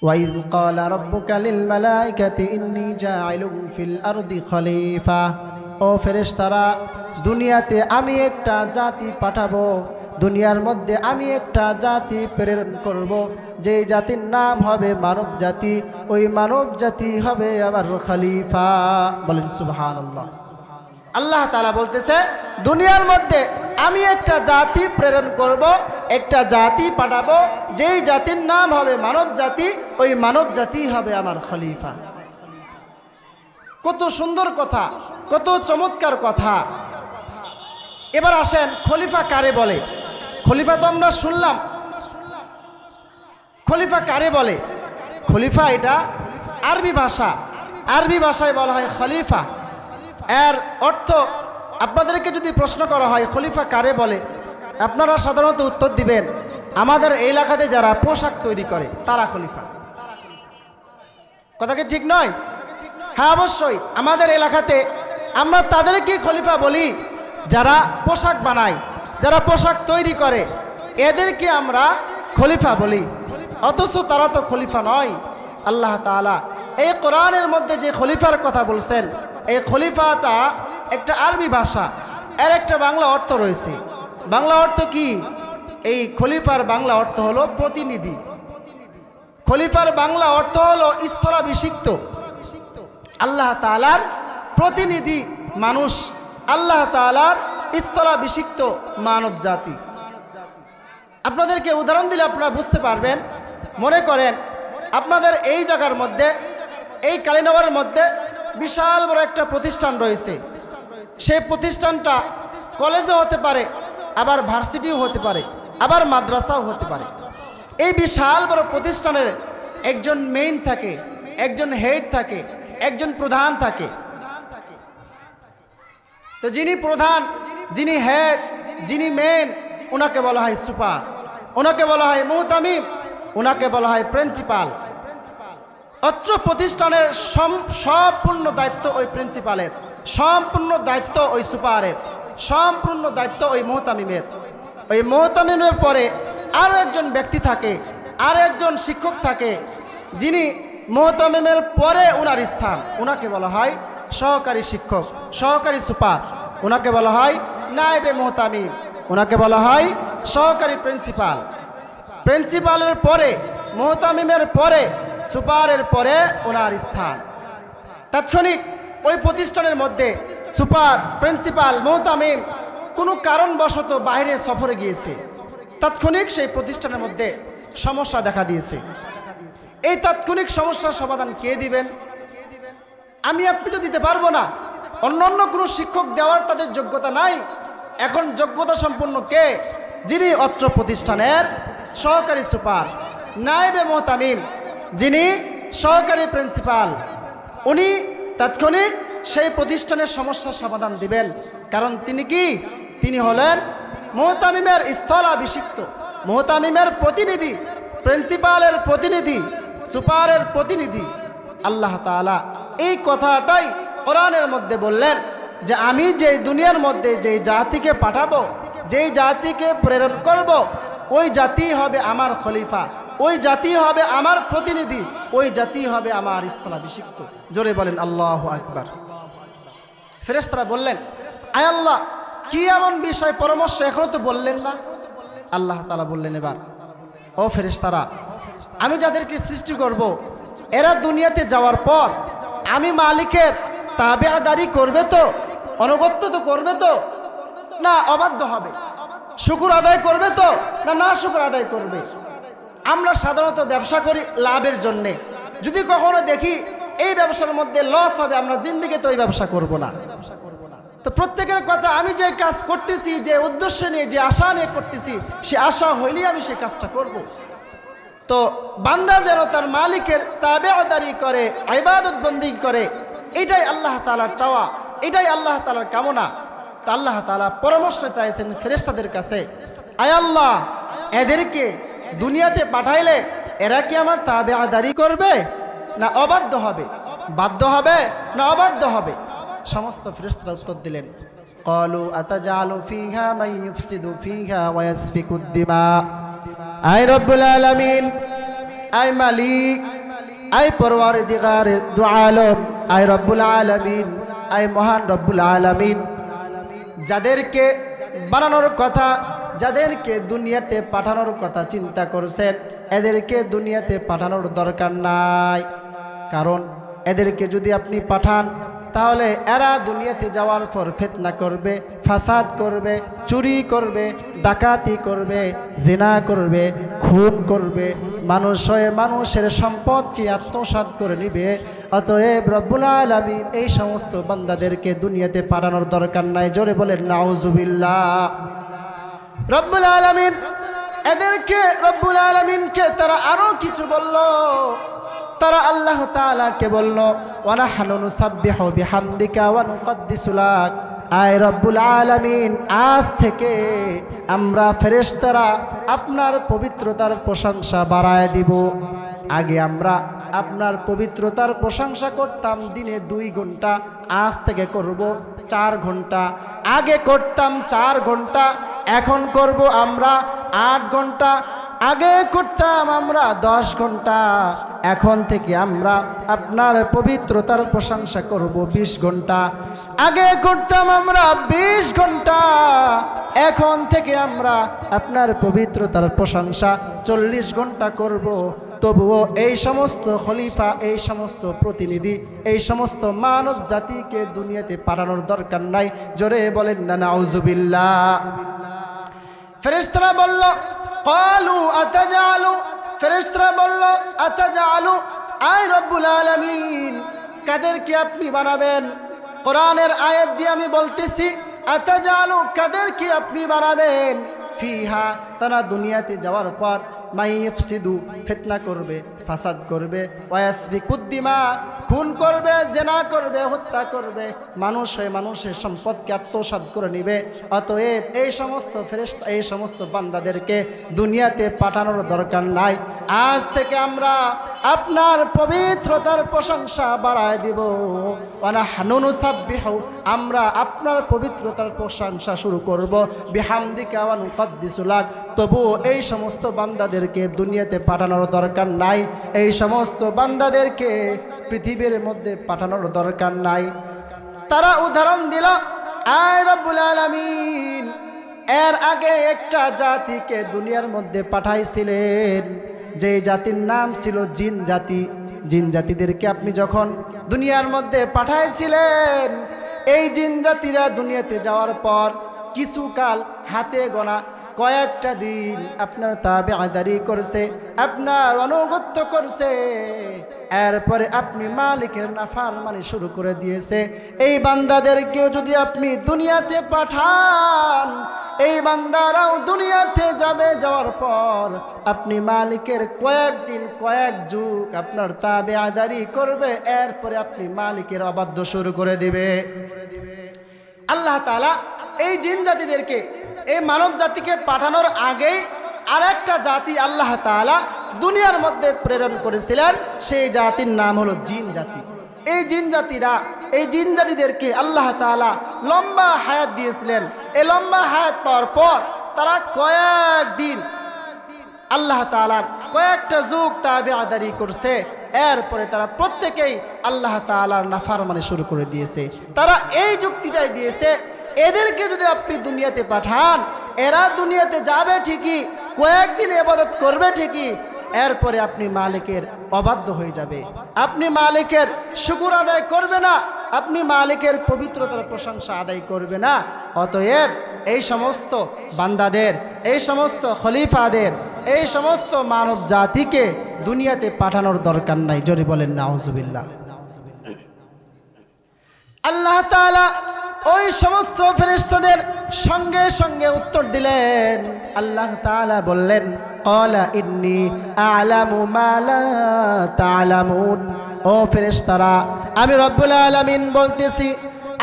وَإِذْ قَالَ رَبُّكَ لِلْمَلَائِكَةِ إِنِّي جَاعِلٌ فِي الْأَرْضِ খলিফা। ও ফেরেশতারা, দুনিয়াতে আমি একটা জাতি পাঠাবো, দুনিয়ার মধ্যে আমি একটা জাতি প্রেরণ করব, যেই জাতির নাম হবে মানব জাতি। ওই মানব জাতি হবে আমার খলিফা। বলেন সুবহানাল্লাহ। আল্লাহ তাআলা বলতেছে, দুনিয়ার মধ্যে আমি একটা জাতি প্রেরণ করব, একটা জাতি পাঠাবো, যেই জাতির নাম হবে মানব জাতি। ওই মানব জাতি হবে আমার খলিফা। কত সুন্দর কথা, কত চমৎকার কথা। এবার আসেন, খলিফা কারে বলে? খলিফা তো আমরা শুনলাম, খলিফা কারে বলে? খলিফা এটা আরবি ভাষা, আরবি ভাষায় বলা হয় খলিফা। এর অর্থ, আপনাদেরকে যদি প্রশ্ন করা হয় খলিফা কারে বলে, আপনারা সাধারণত উত্তর দিবেন, আমাদের এলাকাতে যারা পোশাক তৈরি করে তারা খলিফা। কথা কি ঠিক নয়? হ্যাঁ, অবশ্যই আমাদের এলাকাতে আমরা তাদেরকে খলিফা বলি, যারা পোশাক বানায়, যারা পোশাক তৈরি করে, এদেরকে আমরা খলিফা বলি। অথচ তারা তো খলিফা নয়। আল্লাহ তাআলা এই কোরআনের মধ্যে যে খলিফার কথা বলছেন, এই খলিফাটা একটা আরবি ভাষা, এর একটা বাংলা অর্থ রয়েছে। বাংলা অর্থ কি? এই খলিফার বাংলা অর্থ হলো প্রতিনিধি। খলিফার বাংলা অর্থ হলো স্থলাভিষিক্ত, আল্লাহ তাআলার প্রতিনিধি মানুষ, আল্লাহ তাআলার স্থলাভিষিক্ত মানব জাতি। আপনাদেরকে উদাহরণ দিলে আপনারা বুঝতে পারবেন। মনে করেন আপনাদের এই জায়গার মধ্যে, এই কালিনগরের মধ্যে বিশাল বড় একটা প্রতিষ্ঠান রয়েছে। সেই প্রতিষ্ঠানটা কলেজও হতে পারে, আবার ভার্সিটিও হতে পারে, আবার মাদ্রাসাও হতে পারে। এই বিশাল বড় প্রতিষ্ঠানের একজন মেইন থাকে, একজন হেড থাকে, একজন প্রধান থাকে। তো যিনি প্রধান, যিনি হেড, যিনি মেইন, ওনাকে বলা হয় সুপার, ওনাকে বলা হয় মুহতামিম, ওনাকে বলা হয় প্রিন্সিপাল। অত্র প্রতিষ্ঠানের সম্পূর্ণ দায়িত্ব ওই প্রিন্সিপালের, সম্পূর্ণ দায়িত্ব ওই সুপারের, সম্পূর্ণ দায়িত্ব ওই মুহতামিমের। ওই মুহতামিমের পরে আরও একজন ব্যক্তি থাকে, আর একজন শিক্ষক থাকে, যিনি মুহতামিমের পরে ওনার স্থান, ওনাকে বলা হয় সহকারী শিক্ষক, সহকারী সুপার। ওনাকে বলা হয় নায়েবে মুহতামিম, ওনাকে বলা হয় সহকারী প্রিন্সিপাল। প্রিন্সিপালের পরে, মুহতামিমের পরে, সুপারের পরে ওনার স্থান। তাৎক্ষণিক ওই প্রতিষ্ঠানের মধ্যে সুপার, প্রিন্সিপাল, মুহতামিম কোনো কারণবশত বাইরে সফরে গিয়েছে, তাৎক্ষণিক সেই প্রতিষ্ঠানের মধ্যে সমস্যা দেখা দিয়েছে। এই তাৎক্ষণিক সমস্যার সমাধান কে দিবেন? আমি আপনি তো দিতে পারবো না, অন্য কোনো শিক্ষক দেওয়ার তাদের যোগ্যতা নাই। এখন যোগ্যতা সম্পন্ন কে? যিনি অত্র প্রতিষ্ঠানের সহকারী সুপার, নায়েবে মুহতামিম, যিনি সহকারী প্রিন্সিপাল, উনি তাৎক্ষণিক সেই প্রতিষ্ঠানের সমস্যার সমাধান দিবেন। কারণ তিনি কি? তিনি হলেন মুহতামিমের স্থলাভিষিক্ত, মুহতামিমের প্রতিনিধি, প্রিন্সিপালের প্রতিনিধি, সুপারের প্রতিনিধি। আল্লাহ তাআলা এই কথাটাই কোরআনের মধ্যে বললেন যে আমি যে দুনিয়ার মধ্যে যেই জাতিকে পাঠাবো, যেই জাতিকে প্রেরণ করব, ওই জাতি হবে আমার খলিফা, ওই জাতি হবে আমার প্রতিনিধি, ওই জাতি হবে আমার স্থলাভিষিক্ত। জোরে বলেন আল্লাহু আকবার। ফেরেশতারা বললেন, আয় আল্লাহ, কি এমন বিষয় পরামর্শ এখনো তো বললেন না? আল্লাহ তাআলা বললেন, এবার ও ফেরেশতারা, আমি যাদেরকে সৃষ্টি করব, এরা দুনিয়াতে যাওয়ার পর আমি মালিকের তাবেদারি করবে তো, অনুগত্য তো করবে তো, না অবাধ্য হবে? শুকর আদায় করবে তো, না না শুকর আদায় করবে? আমরা সাধারণত ব্যবসা করি লাভের জন্যে। যদি কখনো দেখি এই ব্যবসার মধ্যে লস হবে, আমরা জিন্দেগিতে ওই ব্যবসা করব না। তো প্রত্যেকের কথা, আমি যে কাজ করতেছি, যে উদ্দেশ্য নিয়ে, যে আশা নিয়ে করতেছি, সে আশা হইলেই আমি সেই কাজটা করব। তো বান্দা যেন তার মালিকের তাবেদারি করে, ইবাদত বন্দি করে, এটাই আল্লাহ তাআলার চাওয়া, এটাই আল্লাহ তাআলার কামনা। তো আল্লাহ তাআলা পরামর্শ চাইছেন ফেরেশতাদের কাছে, আয় আল্লাহ, এদেরকে দুনিয়াতে পাঠাইলে এরা কি আমার তাবেদারি করবে না অবাধ্য হবে? বাধ্য হবে না অবাধ্য হবে? সমস্ত ফেরেশতারা উত্তর দিলেন, ক্বালু আতাজালু ফিহা মান ইউফসিদু ফিহা ওয়া ইয়াসফিকুদ দিমা। আয় রব্বুল আলামিন, আয় মালিক, আয় পরওয়ারদিগার দু আলম, আয় রব্বুল আলামিন, আয় মহান রব্বুল আলামিন, যাদেরকে বানানোর কথা, যাদেরকে দুনিয়াতে পাঠানোর কথা চিন্তা করছেন, এদেরকে দুনিয়াতে পাঠানোর দরকার নাই। কারণ এদেরকে যদি আপনি পাঠান তাহলে এরা দুনিয়াতে যাওয়ার পর ফিতনা করবে, ফাসাদ করবে, চুরি করবে, ডাকাতি করবে, জিনা করবে, খুন করবে, মানুষ হয়ে মানুষের সম্পদকে আত্মসাৎ করে নিবে। অতএব রব্বুল আলামিন এই সমস্ত বান্দাদেরকে দুনিয়াতে পাঠানোর দরকার নাই। জোরে বলেন নাউজুবিল্লাহ। রব্বুল আলামিন এদেরকে, রব্বুল আলামিনকে তারা আরো কিছু বলল। তারা আল্লাহ তাআলাকে বলল, ওয়া নাহনু নুসাব্বিহু বিহামদিকা ওয়া নুকদ্দিসু লাক। আয় রব্বুল আলামিন, আজ থেকে আমরা ফেরেশতারা আপনার পবিত্রতার প্রশংসা বাড়ায় দিব। আগে আমরা আপনার পবিত্রতার প্রশংসা করতাম দিনে 2 ঘন্টা, আজ থেকে করব 4 ঘন্টা। আগে করতাম 4 ঘন্টা, এখন করব আমরা 8 ঘন্টা। আগে করতাম আমরা 10 ঘন্টা, এখন থেকে আমরা আপনার পবিত্রতার প্রশংসা করব 20 ঘন্টা। আগে করতাম আমরা 20 ঘন্টা, এখন থেকে আমরা আপনার পবিত্রতার প্রশংসা 40 ঘন্টা করব। তবুও এই সমস্ত খলিফা, এই সমস্ত প্রতিনিধি, এই সমস্ত মানব জাতিকে দুনিয়াতে পাঠানোর দরকার নাই। জোরে বলেন না নাউজুবিল্লাহ। ফেরেশতারা বলল, ক্বালু আতাজালু, ফেরেশতারা বলল আতাজালু, আয় রব্বুল আলামিন, কাদেরকে আপনি বানাবেন? কোরআনের আয়াত দিয়ে আমি বলতেছি, আতাজালু, কাদেরকে আপনি বানাবেন? ফিহা, তারা দুনিয়াতে যাওয়ার পর মাইফসিদু, ফিতনা করবে, ফাসাদ করবে, ওয়াসফিকুদ্দিমা, খুন করবে, জেনা করবে, হত্যা করবে, মানুষ হয়ে মানুষের সম্পদকে আত্মসাৎ করে নিবে। অতএব এই সমস্ত ফেরেশতা, এই সমস্ত বান্দাদেরকে দুনিয়াতে পাঠানোর দরকার নাই। আজ থেকে আমরা আপনার পবিত্রতার প্রশংসা বাড়ায় দিব। ওয়া নাহনু নুসাব্বিহু, আমরা আপনার পবিত্রতার প্রশংসা শুরু করব, বিহামদিকা ওয়া নুকদ্দিসু লাক। তবু এই সমস্ত বান্দাদেরকে দুনিয়াতে পাঠানোর দরকার নাই। এই সমস্ত বান্দাদেরকে পৃথিবীর মধ্যে পাঠানোর দরকার নাই। তারা উদাহরণ দিল, আয় রব্বুল আলামিন, এর আগে একটা জাতিকে দুনিয়ার মধ্যে পাঠাইছিলেন, যে জাতির নাম ছিল জিন জাতি। জিন জাতিদেরকে আপনি যখন দুনিয়ার মধ্যে পাঠাইছিলেন, এই জিন জাতিরা দুনিয়াতে যাওয়ার পর কিছুকাল, হাতে গোনা কয়েকটা দিন আপনার তাবেঈদারি করছে, আপনার আনুগত্য করছে। এরপরে আপনি মালিকের নাফরমানি শুরু করে দিয়েছে। এই বান্দাদেরকেও যদি আপনি দুনিয়াতে পাঠান, এই বান্দারাও দুনিয়াতে যাবে, যাওয়ার পর আপনি মালিকের কয়েকদিন, কয়েক যুগ আপনার তাবেঈদারি করবে, এরপরে আপনি মালিকের অবাধ্য শুরু করে দিবে। আল্লাহ তাআলা এই জিন জাতিদেরকে, এই মানব জাতিকে পাঠানোর আগেই আরেকটা জাতি আল্লাহ তাআলা দুনিয়ার মধ্যে প্রেরণ করেছিলেন। সেই জাতির নাম হলো জিন জাতি। এই জিন জাতিরা, এই জিন জাতিদেরকে আল্লাহ তাআলা লম্বা হায়াত দিয়েছিলেন। এই লম্বা হায়াত পাওয়ার পর তারা কয়েকদিন আল্লাহ তাআলার কয়েকটা যুগ তাবেঈদারি করছে। এরপরে তারা প্রত্যেকেই আল্লাহ তাআলার নাফরমানি শুরু করে দিয়েছে। তারা এই যুক্তিটাই দিয়েছে, এদেরকে যদি আপনি দুনিয়াতে পাঠান, এরা দুনিয়াতে যাবে ঠিকই, কয়েকদিন ইবাদত করবে ঠিকই, এরপরে আপনি মালিকের অবাধ্য হয়ে যাবে, আপনি মালিকের শুকর আদায় করবে না, আপনি মালিকের পবিত্রতার প্রশংসা আদায় করবে না। অতএব এই সমস্ত বান্দাদের, এই সমস্ত খলিফাদের, এই সমস্ত মানব জাতিকে দুনিয়াতে পাঠানোর দরকার নাই। জোরে বলেন নাউজুবিল্লাহ। আল্লাহ তাআলা ওই সমস্ত ফেরেশতাদের সঙ্গে সঙ্গে উত্তর দিলেন। আল্লাহ তাআলা বললেন, ক্বালা ইন্নী আ'লামু মা লা তা'লামুন। ও ফেরেশতারা, আমি রব্বুল আলামিন বলতেছি,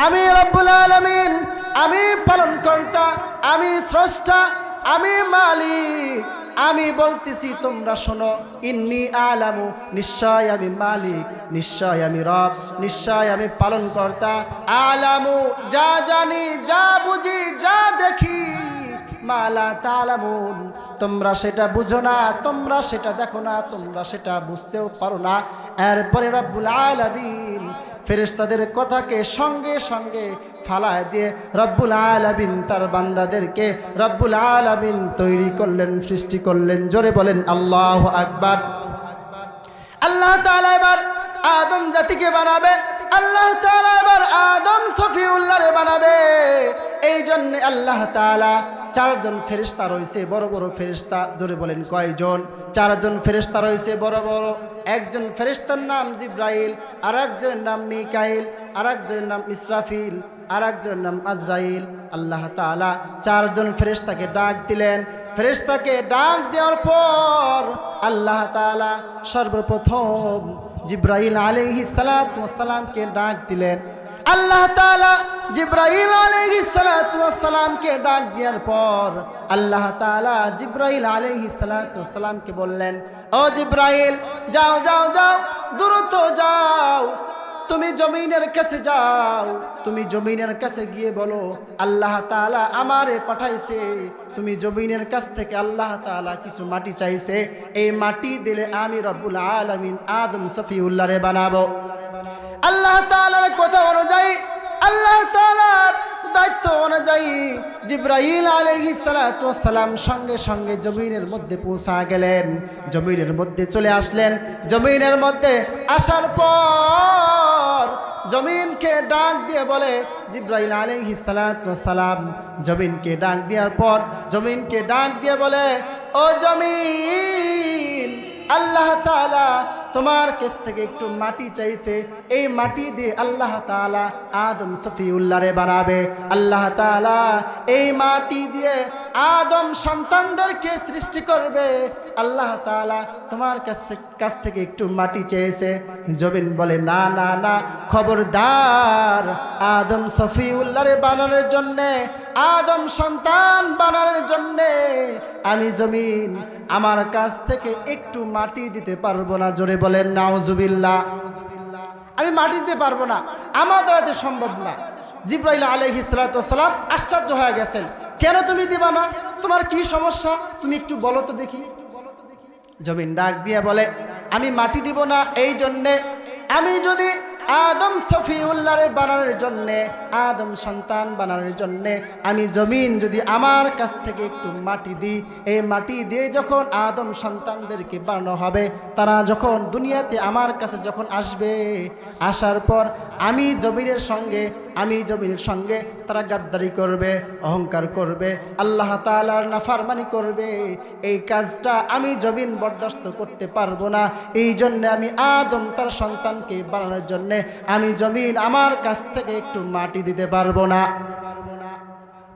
আমি রব্বুল আলামিন, আমি পালনকর্তা, আমি স্রষ্টা, আমি মালিক, আমি বলতেছি তোমরা শোনো। ইন্নী আ'লামু, নিশ্চয় আমি মালিক, নিশ্চয় আমি রব, নিশ্চয় আমি পালনকর্তা। আ'লামু, যা জানি, যা বুঝি, যা দেখি, মা লা তা'লামুন, তোমরা সেটা বুঝো না, তোমরা সেটা দেখো না, তোমরা সেটা বুঝতেও পারো না। এরপরে রব্বুল আলামিন ফেরেশতাদের কথাকে সঙ্গে সঙ্গে ফালায় দিয়ে রব্বুল আলামিন তার বান্দাদেরকে রব্বুল আলামিন তৈরি করলেন, সৃষ্টি করলেন। জোরে বলেন আল্লাহু আকবার। আল্লাহ তাআলা এবার আদম জাতিকে বানাবে, আল্লাহ তাআলা এবার আদম সফিউল্লাহরে বানাবে। এই জন্য আল্লাহ তাআলা চারজন ফেরেশতা রয়েছে, বড় বড় ফেরেশতা। জোরে বলেন কয়জন? চারজন ফেরেশতা রয়েছে বড় বড়। একজন ফেরেশতার নাম জিব্রাইল, আর একজনের নাম মিকাইল, আর একজনের নাম ইসরাফিল, আর একজনের নাম আজরাইল। আল্লাহ তাআলা চারজন ফেরেশতাকে ডাক দিলেন। ফেরেশতাকে ডাক দেওয়ার পর আল্লাহ তাআলা সর্বপ্রথম জিব্রাইল আলাইহিস সালাতু ওয়াস সালামকে ডাক দিলেন। আল্লাহ তাআলা জিব্রাইল আলাইহিস সালাতু ওয়াস সালামকে ডাক দেওয়ার পর আল্লাহ তাআলা জিব্রাইল আলাইহিস সালাতু ওয়াস সালামকে বললেন, ও জিব্রাইল, যাও যাও যাও, দ্রুত যাও, তুমি জমিনের কাছে যাও, তুমি জমিনের কাছে গিয়ে বলো আল্লাহ তাআলা আমারে পাঠাইছে, তুমি জমিনের কাছ থেকে আল্লাহ তাআলা কিছু মাটি চাইছে, এই মাটি দিলে আমি রব্বুল আলামিন আদম সফিউল্লাহরে বানাবো। আল্লাহ তাআলার কথা অনুযায়ী, আল্লাহ তাআলার দায়িত্ব অনুযায়ী জিব্রাইল আলাইহিস সালাতু ওয়াস সালাম সঙ্গে সঙ্গে জমিনের মধ্যে পৌঁছা গেলেন, জমিনের মধ্যে চলে আসলেন। জমিনের মধ্যে আসার পর জমিনকে ডাক দিয়ে বলে জিব্রাইল আলাইহিস সালাতু ওয়াস সালাম, জমিনকে ডাক দেওয়ার পর জমিনকে ডাক দিয়ে বলে, ও জমিন, আল্লাহ তাআলা তোমার কাছ থেকে একটু মাটি চাইছে, এই মাটি দিয়ে আল্লাহ তাআলা আদম সফিউল্লাহরে বানাবে। আল্লাহ তাআলা এই মাটি দিয়ে আদম সন্তানদেরকে সৃষ্টি করবে। আল্লাহ তাআলা তোমার কাছ থেকে একটু মাটি চেয়েছে। জমিন বলে, না না না, খবরদার, আদম সফিউল্লাহরে বানানোর জন্যে, আদম সন্তান বানানোর জন্যে আমি জমিন আমার কাছ থেকে একটু মাটি দিতে পারবো না। জোরে বলেন নাউজুবিল্লাহ। আমি মাটি দিতে পারবো না, আমার দ্বারা সম্ভব না। জিব্রাইল আলাইহিস সালাতু ওয়াস সালাম আশ্চর্য হয়ে গেছেন, কেন তুমি দিবা না? তোমার কি সমস্যা? তুমি একটু বলো তো দেখি। জমিন ডাক দিয়ে বলে, আমি মাটি দিব না এই জন্যে, আমি যদি আদম সফিউল্লাহরে বানানোর জন্যে, আদম সন্তান বানানোর জন্যে আমি জমিন যদি আমার কাছ থেকে একটু মাটি দিই, এই মাটি দিয়ে যখন আদম সন্তানদেরকে বানানো হবে, তারা যখন দুনিয়াতে আমার কাছে যখন আসবে, আসার পর আমি জমিনের সঙ্গে তারা গাদ্দারি করবে, অহংকার করবে, আল্লাহ তাআলার নাফরমানি করবে। এই কাজটা আমি জমিন বরদাস্ত করতে পারবো না। এই জন্য আমি আদম তার সন্তানকে বানানোর জন্য আমি জমিন আমার কাছ থেকে একটু মাটি দিতে পারবো না।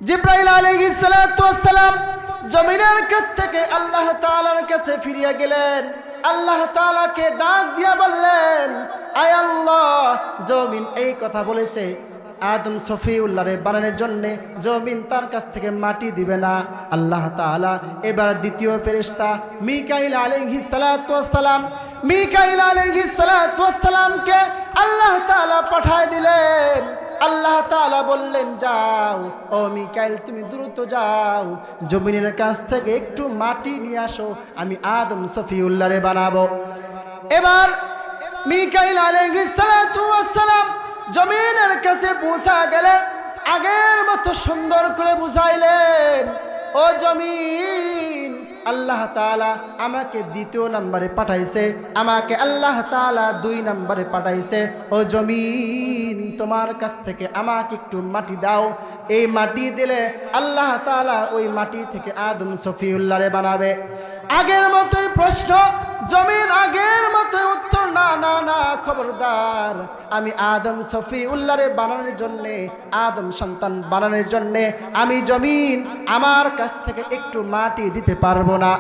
জিব্রাইল আলাইহিস সালাতু ওয়াস সালাম জমিনের কাছ থেকে আল্লাহ তাআলার কাছে ফিরে গেলেন। আল্লাহ তাআলাকে ডাক দিয়া বললেন, আয় আল্লাহ, জমিন এই কথা বলেছে আদম সফিউল্লাহরে বানানোর জন্য জমিন তার কাছ থেকে মাটি দিবে না। আল্লাহ তাআলা এবার দ্বিতীয় ফেরেশতা মিকাইল আলাইহিস সালাতু ওয়াস সালাম, মিকাইল আলাইহিস সালাতু ওয়াস সালামকে আল্লাহ তাআলা পাঠায় দিলেন। আল্লাহ তাআলা বললেন, যাও ও মিকাইল, তুমি দ্রুত যাও, জমিনের কাছ থেকে একটু মাটি নিয়ে আসো, আমি আদম সফিউল্লাহরে বানাবো। এবার মিকাইল আলাইহিস সালাতু ওয়াস সালাম জমিনের কাছে পৌঁছা গেলেন, আগের মতো সুন্দর করে বুঝাইলেন, ও জমিন, আল্লাহ তাআলা আমাকে দ্বিতীয় নম্বরে পাঠাইছে, আমাকে আল্লাহ তাআলা 2 নম্বরে পাঠাইছে। ও জমিন, তোমার কাছ থেকে আমাকে একটু মাটি দাও, এই মাটি দিলে আল্লাহ তাআলা ওই মাটি থেকে আদম সফিউল্লাহরে বানাবে। আগের মতোই প্রশ্ন, জমিন আগের মতোই উত্তর, না না না, খবরদার, আমি আদম সফিউল্লাহরে বানানোর জন্যে, আদম সন্তান বানানোর জন্যে আমি জমিন আমার কাছ থেকে একটু মাটি দিতে পারবো না।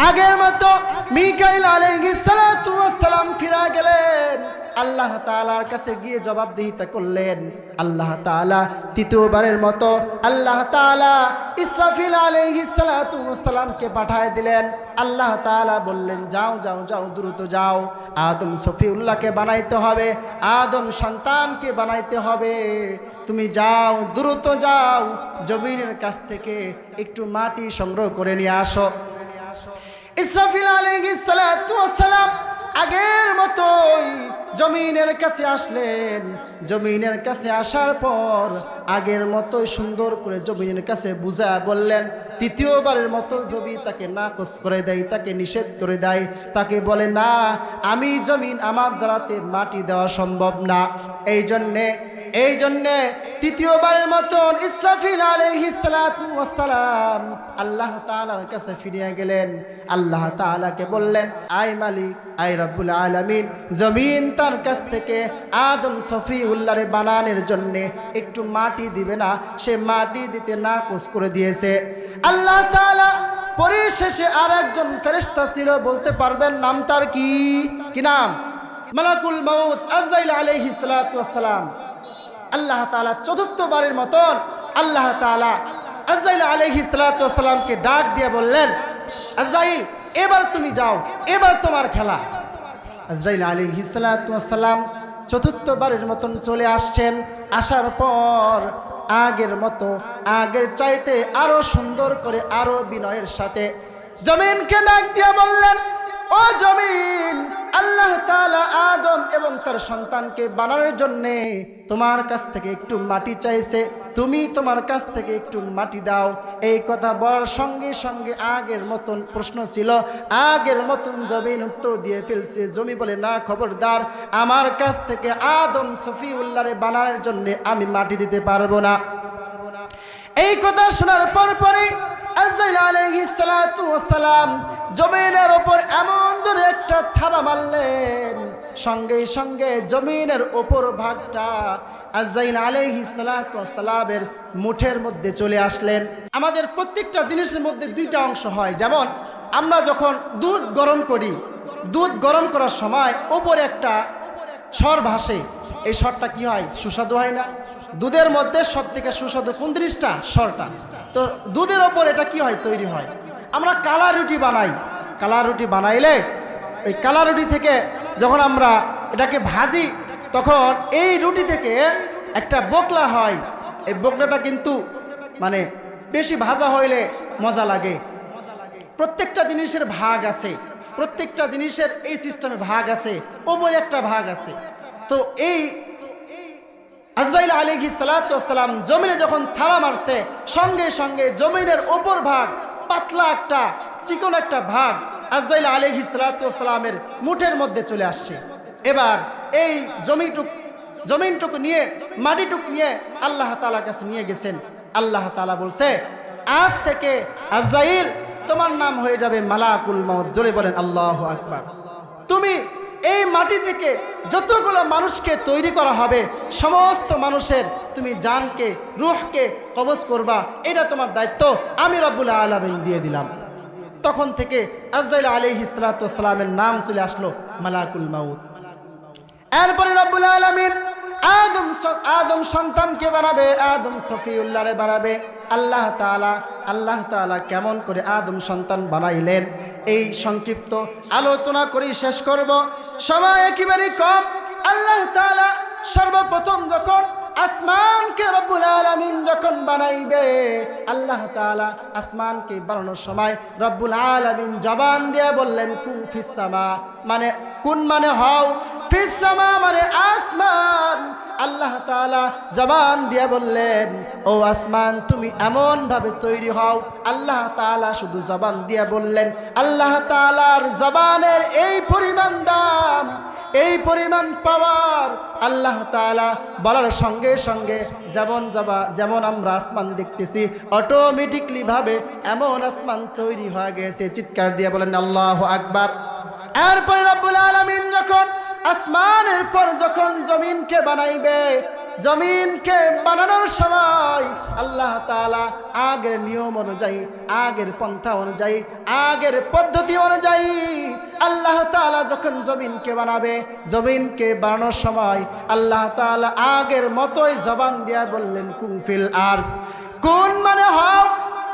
আগের মতো মিকাইল আলাইহিস সালাতু ওয়াস সালাম ফিরে গেলেন। আল্লাহ তাআলার কাছে গিয়ে জবাবদিহিতা করলেন। আল্লাহ তাআলা তৃতীয়বারের মতো আল্লাহ তাআলা ইসরাফিল আলাইহিস সালাতু ওয়াস সালামকে পাঠিয়ে দিলেন। আল্লাহ তাআলা বললেন, যাও যাও যাও, দ্রুত যাও, আদম সফিউল্লাহকে বানাইতে হবে, আদম সন্তানকে বানাইতে হবে। তুমি যাও, দ্রুত যাও, জমিনের কাছ থেকে একটু মাটি সংগ্রহ করে নিয়ে আসো। ইসরাফিল আলাইহিস সালাতু ওয়াস সালাম আগের মতোই জমিনের কাছে আসলেন। জমিনের কাছে আসার পর আগের মতোই সুন্দর করে জমিনের কাছে বুঝা বললেন। তৃতীয়বারের মতো জমি তাকে নাকচ করে দেয়, তাকে নিষেধ করে দেয়, তাকে বলে, না, আমি জমিন আমার দ্বারাতে মাটি দেওয়া সম্ভব না। এই জন্যে তৃতীয়বারের মতন ইসরাফিল আলাইহিস সালাতু ওয়াস সালাম আল্লাহ তাআলার কাছে ফিরে গেলেন। আল্লাহ তাআলাকে বললেন, আয় মালিক, আয় রব্বুল আলামিন, জমিন তার কাছ থেকে আদম সফিউল্লাহরে বানানোর জন্য একটু মাটি দিবে না, সে মাটি দিতে নাকচ করে দিয়েছে। আল্লাহ তাআলা পরিশেষে আর একজন ফেরেশতা ছিল, বলতে পারবেন নাম তার কি নাম? মালাকুল মউত আজরাইল আলাইহিস সালাতু ওয়াস সালাম। আল্লাহ তাআলা চতুর্থবারের মতন আল্লাহ তাআলা আজরাইল আলাইহিস সালাতু ওয়াস সালামকে ডাক দিয়ে বললেন, আজরাইল, এবার তুমি যাও, এবার তোমার খেলা। আজরাইল আলাইহিস সালাতু ওয়াস সালাম চতুর্থবারের মতন চলে আসছেন। আসার পর আগের মতো, আগের চাইতে আরো সুন্দর করে, আরো বিনয়ের সাথে জমিনকে ডাক দিয়ে বললেন, ও জমিন, আল্লাহ তাআলা আদম এবং তার সন্তানকে বানানোর জন্য তোমার কাছ থেকে একটু মাটি চাইছে, তুমি তোমার কাছ থেকে একটু মাটি দাও। এই কথা বলার সঙ্গে সঙ্গে আগের মতন প্রশ্ন ছিল, আগের মতন জমিন উত্তর দিয়ে ফেলছে। জমি বলে, না, খবরদার, আমার কাছ থেকে আদম সফিউল্লাহরে বানানোর জন্য আমি মাটি দিতে পারবো না। এই কথা শোনার পরে আজরাইল আলাইহিস সালাতু ওয়াস সালাম জমিনের উপর এমন জোরে একটা থাবা মারলেন, সঙ্গে সঙ্গে জমিনের উপর ভাগটা আজরাইল আলাইহিস সালাতু ওয়াস সালামের মুঠের মধ্যে চলে আসলেন। আমাদের প্রত্যেকটা জিনিসের মধ্যে দুইটা অংশ হয়। যেমন আমরা যখন দুধ গরম করি, দুধ গরম করার সময় উপরে একটা স্বর ভাসে, এই স্বরটা কি হয়? সুস্বাদু হয় না? দুধের মধ্যে সব থেকে সুস্বাদু কোন জিনিসটা? স্বরটা। তো দুধের ওপর এটা কি হয়? তৈরি হয়। আমরা কালা রুটি বানাই, কালা রুটি বানাইলে এই কালা রুটি থেকে যখন আমরা এটাকে ভাজি, তখন এই রুটি থেকে একটা বোকলা হয়। এই বোকলাটা কিন্তু মানে বেশি ভাজা হইলে মজা লাগে। প্রত্যেকটা জিনিসের ভাগ আছে, প্রত্যেকটা জিনিসের এই সিস্টেমে ভাগ আছে, ওপরে একটা ভাগ আছে। তো এই আজরাইল আলাইহিস সালাতু ওয়াস সালাম জমিনে যখন থাবা মারছে, সঙ্গে সঙ্গে জমিনের ওপর ভাগ, পাতলা একটা চিকন একটা ভাগ আজরাইল আলাইহিস সালাতু ওয়াস সালামের মুঠের মধ্যে চলে আসছে। এবার এই জমিনটুকু নিয়ে, মাটিটুকু নিয়ে আল্লাহ তাআলার কাছে নিয়ে গেছেন। আল্লাহ তাআলা বলছে, আজ থেকে আজরাইল তোমার নাম হয়ে যাবে মালাকুল মউত। জোরে বলেন আল্লাহু আকবার। তুমি এই মাটি থেকে যতগুলো মানুষকে তৈরি করা হবে, সমস্ত মানুষের তুমি জানকে, রূহকে কবজ করবা, এটা তোমার দায়িত্ব আমি রব্বুল আলামিন দিয়ে দিলাম। তখন থেকে আজরাইল আলাইহিস সালাতু ওয়াস সালামের নাম চলে আসলো মালাকুল মউত। এরপরে রব্বুল আলামিন আদম সন্তানকে বানাবে, আদম সফিউল্লাহরে বানাবে। আল্লাহ তাআলা কেমন করে আদম সন্তান বানাইলেন, এই সংক্ষিপ্ত আলোচনা করে শেষ করব, সময় একেবারে কম। আল্লাহ তাআলা সর্বপ্রথম যখন আসমানকে রব্বুল আলামিন যখন বানাইবে, আল্লাহ তাআলা আসমানকে বানানোর সময় রব্বুল আলামিন জবান দিয়ে বললেন, কুন ফিস সামা, মানে কুন মানে হও, ফিস সামা মানে আসমান। আল্লাহ তাআলা জবান দিয়ে বললেন, ও আসমান, তুমি এমন ভাবে তৈরি হও। আল্লাহ তাআলা শুধু জবান দিয়ে বললেন। আল্লাহ তাআলার জবানের এই পরিমাণ দাম, এই পরিমাণ পাওয়ার। আল্লাহ তাআলা বলার সঙ্গে সঙ্গে যেমন আমরা আসমান দেখতেছি, অটোমেটিকলি ভাবে এমন আসমান তৈরি হয়ে গেছে। চিৎকার দিয়ে বলেন আল্লাহু আকবার। এরপরে রব্বুল আলামিন যখন আসমানের পর যখন জমিনকে বানাইবে, জমিনকে বানানোর সময় আল্লাহ তাআলা আগের নিয়ম অনুযায়ী, আগের পন্থা অনুযায়ী, আগের পদ্ধতি অনুযায়ী আল্লাহ তাআলা যখন জমিনকে বানাবে, জমিনকে বানানোর সময় আল্লাহ তাআলা আগের মতোই জবান দিয়া বললেন কুন ফিল আরজ। কুন মানে হও,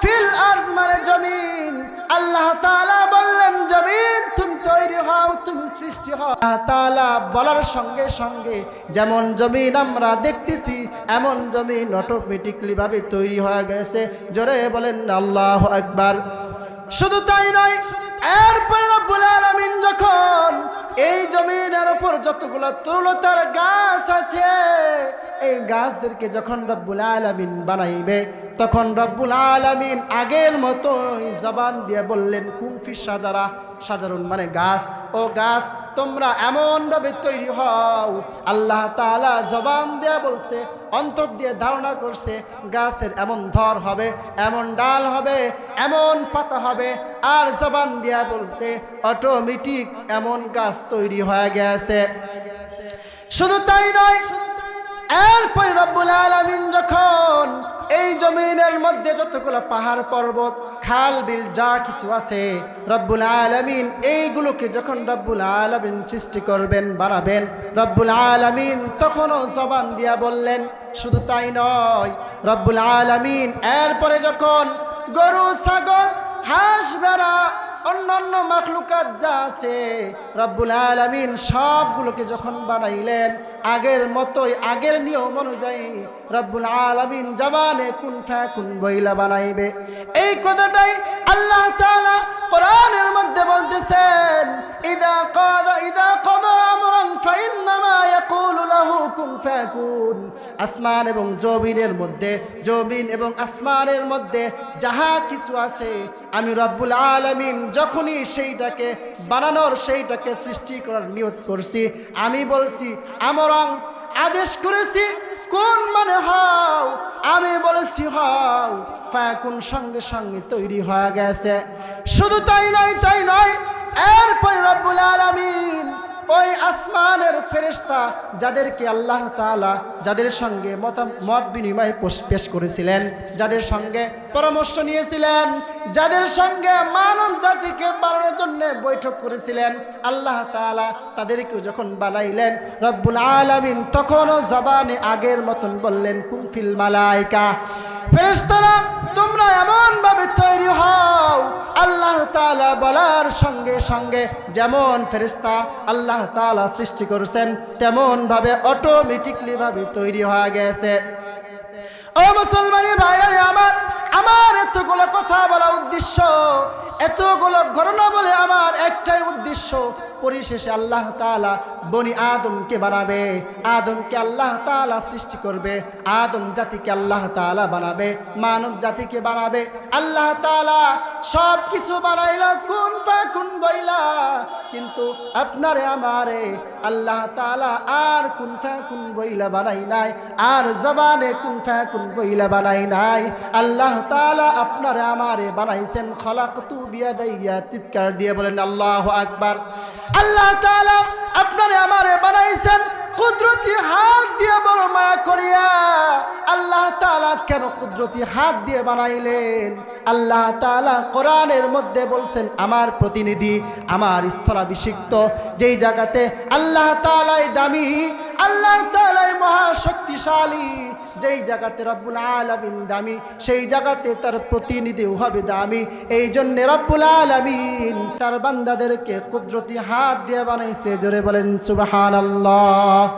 ফিল আরজ মানে জমিন। আল্লাহ তাআলা বললেন জমিন তুমি তৈরি হও, তুমি সৃষ্টি হও। আল্লাহ তাআলা বলার সঙ্গে সঙ্গে যেমন জমিন আমরা দেখতেছি এমন জমিন অটোমেটিকলি ভাবে তৈরি হয়ে গেছে। জোরে বলেন আল্লাহু আকবার। শুধু তাই নয়, এরপর রব্বুল আলামিন যখন এই জমিনের উপর যতগুলো তরুলতার গাছ আছে এই গাছদেরকে যখন রব্বুল আলামিন বানাইবে তখন রব্বুল আলামিন আগের মতোই জবান দিয়ে বললেন কুন ফিস শাজারা। সাধারণ মানে গাছ, ও গাছ তোমরা এমন ভাবে তৈরি হও। আল্লাহ তাআলা জবান দিয়ে বলছে, অন্তর দিয়ে ধারণা করছে গাছের এমন ধর হবে, এমন ডাল হবে, এমন পাতা হবে, আর জবান দিয়ে বলছে অটোমেটিক এমন গাছ তৈরি হয়ে গেছে। শুধু তাই নয়, এরপরে রব্বুল আলামিন যখন এই জমিনের মধ্যে যতগুলো পাহাড় পর্বত খাল বিল যা কিছু আছে রব্বুল আলামিন এইগুলোকে যখন রব্বুল আলামিন সৃষ্টি করবেন, বানাবেন, রব্বুল আলামিন তখনও জবান দিয়া বললেন। শুধু তাই নয়, রব্বুল আলামিন এরপরে যখন গরু, ছাগল, হাঁস, ভেড়া, অন্যান্য মাখলুকাত যা আছে রব্বুল আলামিন সবগুলোকে যখন বানাইলেন আগের মতোই, আগের নিয়ম অনুযায়ী রব্বুল আলামিন জবানে কুন ফায়াকুন বইলা বানাইবে। এই কথাটাই আল্লাহ তাআলা কোরআনের মধ্যে বলতেছেন, ইদা কাদা আমরান ফাইন্নামা ইয়াকুলু লাহু কুন ফায়াকুন। আসমান এবং জমিনের মধ্যে, জমিন এবং আসমানের মধ্যে যাহা কিছু আছে আমি রব্বুল আলামিন যখনই সেইটাকে বানানোর, সেইটাকে সৃষ্টি করার নিয়ত করছি, আমি বলছি আমরাং, আদেশ করেছি, কোন মানে হও, আমি বলেছি হও, ফায়াকুন সঙ্গে সঙ্গে তৈরি হয়ে গেছে। শুধু তাই নয়, এরপরে রব্বুল আলামিন ওই আসমানের ফেরেশতা যাদেরকে আল্লাহ তাআলা যাদের সঙ্গে মত বিনিময় পেশ করেছিলেন, যাদের সঙ্গে পরামর্শ নিয়েছিলেন, যাদের সঙ্গে মানব জাতিকে বানানোর জন্য বৈঠক করেছিলেন আল্লাহ তাআলা তাদেরকে যখন বানাইলেন রব্বুল আলামিন তখনও জবানে আগের মতন বললেন কুন ফিল মালাইকা। ফেরেশতারা তোমরা এমন ভাবে তৈরি হও। আল্লাহ তাআলা বলার সঙ্গে সঙ্গে যেমন ফেরেশতা আল্লাহ তাআলা সৃষ্টি করেছেন তেমন ভাবে অটোমেটিকলি ভাবে তৈরি হয়ে গেছে। ও মুসলমানি ভাইরা আমার এতগুলো কথা বলা উদ্দেশ্য, এতগুলো ঘটনা বলে আমার একটাই উদ্দেশ্য, পরিশেষে আল্লাহ তাআলা বনি আদমকে বানাবে, আদমকে আল্লাহ তাআলা সৃষ্টি করবে, আদম জাতিকে আল্লাহ তাআলা বানাবে, মানব জাতিকে বানাবে। আল্লাহ তাআলা সব কিছু বানাইল কুন ফায়াকুন বইলা, কিন্তু আপনারে আমারে আল্লাহ তাআলা আর কুন ফায়াকুন বইলা বানাই নাই, আর জবানে কুন ফায়াকুন বইলা বানাই নাই। আল্লাহ তাআলা আপনারে আমারে বানাইছেন খলাকতু বিয়াদাইয়া। চিৎকার দিয়ে বলেন আল্লাহু আকবার। আল্লাহ তাআলা আপনারে আমারে বানাইছেন কুদরতি হাত দিয়ে, বড় মায়া করিয়া। আল্লাহ তাআলা কেন কুদরতি হাত দিয়ে বানাইলেন? আল্লাহ তাআলা কোরআনের মধ্যে বলছেন আমার প্রতিনিধি, আমার স্থলাভিষিক্ত, যেই জায়গাতে আল্লাহ তাআলাই দামি, আল্লাহ তাআলাই মহাশক্তিশালী, যেই জায়গাতে রব্বুল আলামিন দামি সেই জায়গাতে তার প্রতিনিধিও হবে দামি। এই জন্য রব্বুল আলামিন তার বান্দাদেরকে কুদরতি হাত দিয়ে বানাইছে। জোরে বলেন সুবহানাল্লাহ।